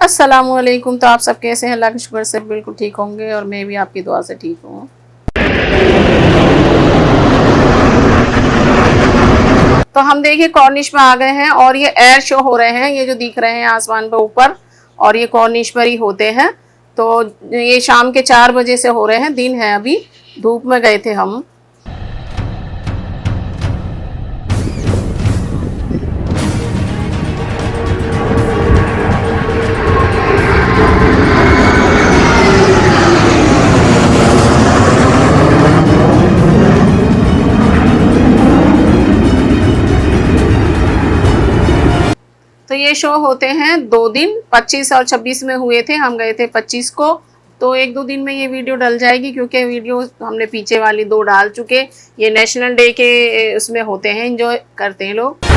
अस्सलामुअलैकुम। तो आप सब कैसे हैं? अल्लाह के शुक्र से बिल्कुल ठीक होंगे और मैं भी आपकी दुआ से ठीक हूँ। तो हम देखिए कॉर्निश में आ गए हैं और ये एयर शो हो रहे हैं, ये जो दिख रहे हैं आसमान पे ऊपर, और ये कॉर्निश पर ही होते हैं। तो ये शाम के 4 बजे से हो रहे हैं, दिन है अभी, धूप में गए थे हम। तो ये शो होते हैं 2 दिन, 25 और 26 में हुए थे, हम गए थे 25 को। तो 1-2 दिन में ये वीडियो डल जाएगी, क्योंकि वीडियो हमने पीछे वाली 2 डाल चुके। ये नेशनल डे के उसमें होते हैं, एंजॉय करते हैं लोग।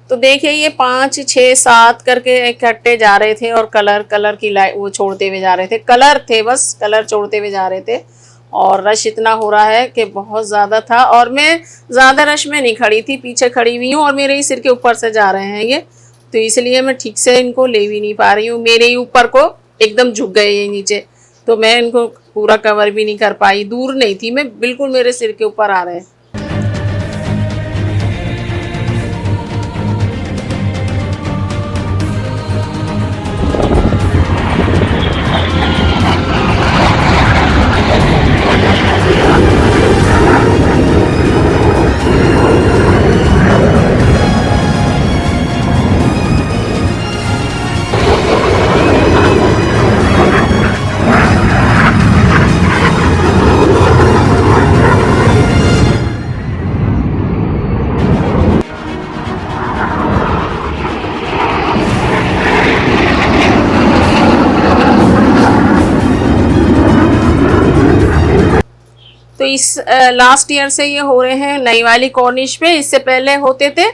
तो देखिए ये 5, 6, 7 करके इकट्ठे जा रहे थे और कलर की लाइट वो छोड़ते हुए जा रहे थे। कलर थे, बस कलर छोड़ते हुए जा रहे थे। और रश इतना हो रहा है कि बहुत ज़्यादा था, और मैं ज़्यादा रश में नहीं खड़ी थी, पीछे खड़ी हुई हूँ, और मेरे ही सिर के ऊपर से जा रहे हैं ये, तो इसलिए मैं ठीक से इनको ले भी नहीं पा रही हूँ। मेरे ही ऊपर को एकदम झुक गए ये नीचे, तो मैं इनको पूरा कवर भी नहीं कर पाई। दूर नहीं थी मैं, बिल्कुल मेरे सिर के ऊपर आ रहे हैं। तो इस लास्ट ईयर से ये हो रहे हैं नई वाली कॉर्निश पे। इससे पहले होते थे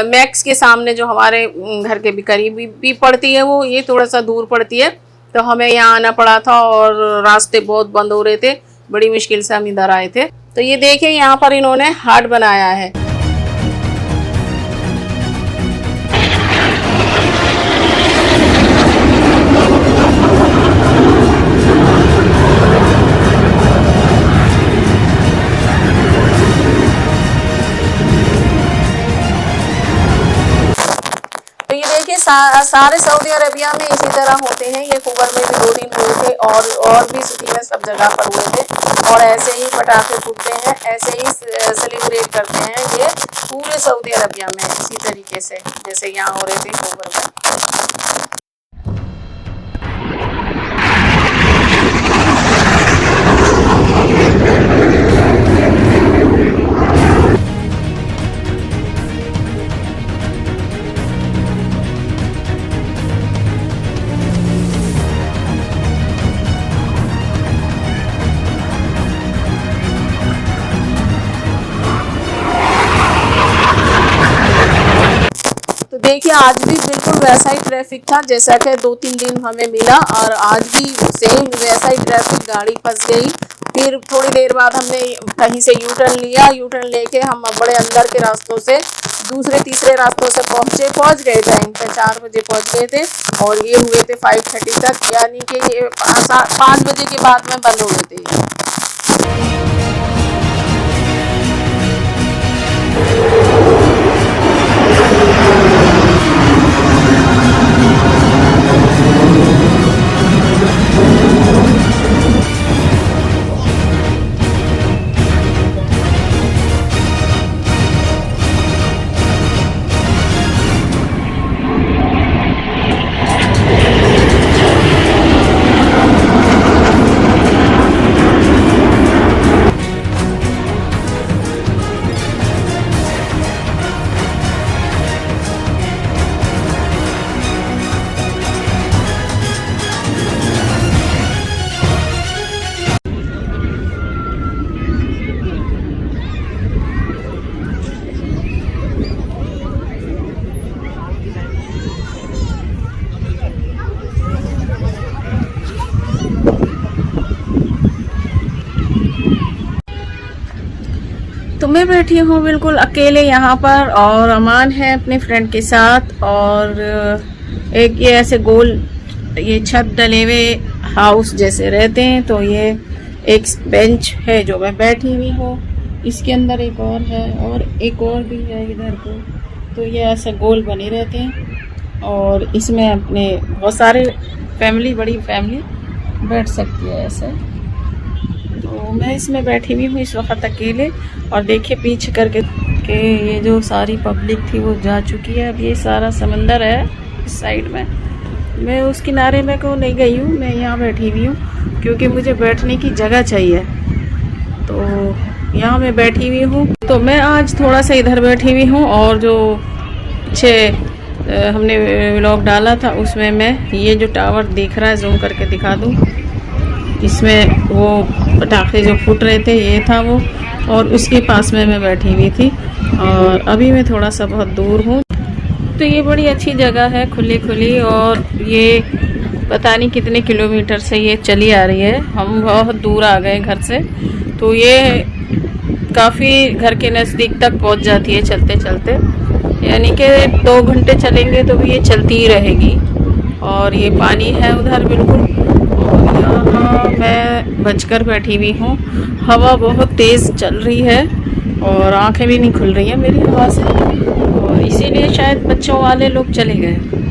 मैक्स के सामने, जो हमारे घर के भी करीब भी पड़ती है, वो ये थोड़ा सा दूर पड़ती है, तो हमें यहाँ आना पड़ा था और रास्ते बहुत बंद हो रहे थे, बड़ी मुश्किल से हम इधर आए थे। तो ये देखिए यहाँ पर इन्होंने हाट बनाया है। सारे सऊदी अरबिया में इसी तरह होते हैं। ये कुबर में भी 2 दिन हुए थे, और भी सिटी में सब जगह पर हुए थे, और ऐसे ही पटाखे फूटते हैं, ऐसे ही सेलिब्रेट करते हैं ये पूरे सऊदी अरबिया में, इसी तरीके से जैसे यहाँ हो रहे थे कुबर में। देखिए आज भी बिल्कुल वैसा ही ट्रैफिक था जैसा कि 2-3 दिन हमें मिला, और आज भी सेम वैसा ही ट्रैफिक, गाड़ी फंस गई। फिर थोड़ी देर बाद हमने कहीं से यू टर्न लिया, यू टर्न लेके हम बड़े अंदर के रास्तों से दूसरे तीसरे रास्तों से पहुंच गए टाइम पे, 4 बजे पहुंच गए थे, और ये हुए थे 5:30 तक, यानी कि ये 5 बजे के बाद में बंद हो गए थे। तो मैं बैठी हूँ बिल्कुल अकेले यहाँ पर, और अमान है अपने फ्रेंड के साथ, और एक ये ऐसे गोल ये छत डले हुए हाउस जैसे रहते हैं, तो ये एक बेंच है जो मैं बैठी हुई हूँ। इसके अंदर एक और है और एक और भी है इधर को, तो ये ऐसे गोल बने रहते हैं, और इसमें अपने बहुत सारे फैमिली, बड़ी फैमिली बैठ सकती है ऐसे। तो मैं इसमें बैठी हुई हूँ इस वक्त अकेले, और देखिए पीछे करके कि ये जो सारी पब्लिक थी वो जा चुकी है। अब ये सारा समंदर है इस साइड में, मैं उस किनारे में को नहीं गई हूँ, मैं यहाँ बैठी हुई हूँ क्योंकि मुझे बैठने की जगह चाहिए, तो यहाँ मैं बैठी हुई हूँ। तो मैं आज थोड़ा सा इधर बैठी हुई हूँ, और जो पीछे हमने व्लॉग डाला था उसमें मैं ये जो टावर दिख रहा है, जूम करके दिखा दूँ, इसमें वो पटाखे जो फूट रहे थे ये था वो, और उसके पास में मैं बैठी हुई थी। और अभी मैं थोड़ा सा बहुत दूर हूँ। तो ये बड़ी अच्छी जगह है, खुली खुली, और ये पता नहीं कितने किलोमीटर से ये चली आ रही है। हम बहुत दूर आ गए घर से, तो ये काफ़ी घर के नज़दीक तक पहुँच जाती है चलते चलते, यानी कि 2 घंटे चलेंगे तो भी ये चलती ही रहेगी। और ये पानी है उधर बिल्कुल, और यहाँ मैं बचकर बैठी हुई हूँ। हवा बहुत तेज़ चल रही है और आंखें भी नहीं खुल रही हैं मेरी हवा से, और इसीलिए शायद बच्चों वाले लोग चले गए।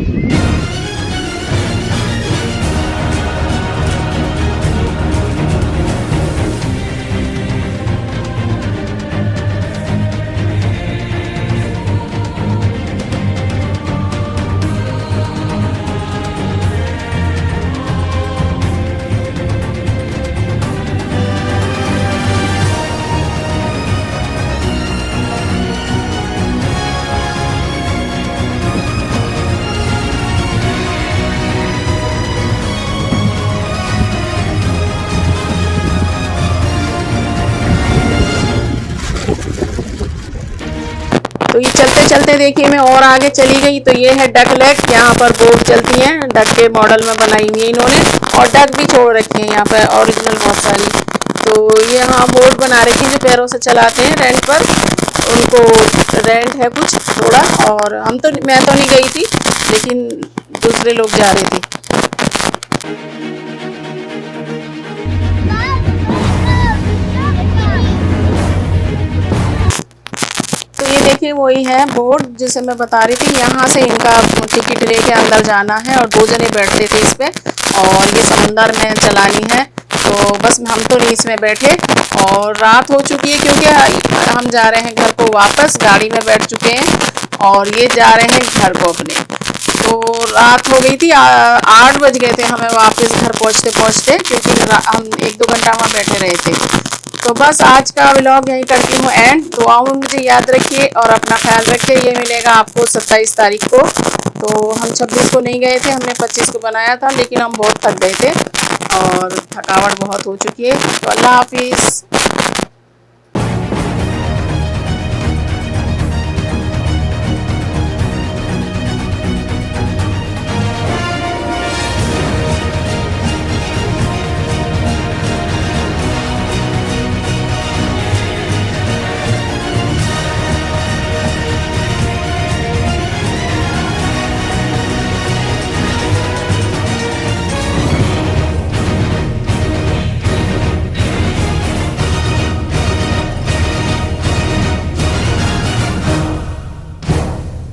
तो ये चलते चलते देखिए मैं और आगे चली गई, तो ये है डक लेक। यहाँ पर बोट चलती हैं, डक के मॉडल में बनाई हुई है इन्होंने, और डक भी छोड़ रखी है यहाँ पर ओरिजिनल बहुत सारी। तो ये यहाँ बोट बना रखी है जो पैरों से चलाते हैं रेंट पर, उनको रेंट है कुछ थोड़ा। और मैं तो नहीं गई थी, लेकिन दूसरे लोग जा रहे थे। तो ये देखिए वही है बोट जिसे मैं बता रही थी, यहाँ से इनका टिकट लेके अंदर जाना है, और 2 जने बैठते थे इस पे, और ये समंदर में चलानी है। तो बस हम तो नहीं इसमें बैठे, और रात हो चुकी है क्योंकि हम जा रहे हैं घर को वापस, गाड़ी में बैठ चुके हैं, और ये जा रहे हैं घर को अपने। तो रात हो गई थी, 8 बज गए थे हमें वापस घर पहुँचते पहुँचते, क्योंकि हम 1-2 घंटा वहाँ बैठे रहे थे। तो बस आज का व्लॉग यहीं करती हूँ एंड। दुआओं में मुझे याद रखिए और अपना ख्याल रखिए। ये मिलेगा आपको 27 तारीख को। तो हम 26 को नहीं गए थे, हमने 25 को बनाया था, लेकिन हम बहुत थक गए थे और थकावट बहुत हो चुकी है। तो अल्लाह हाफिज़।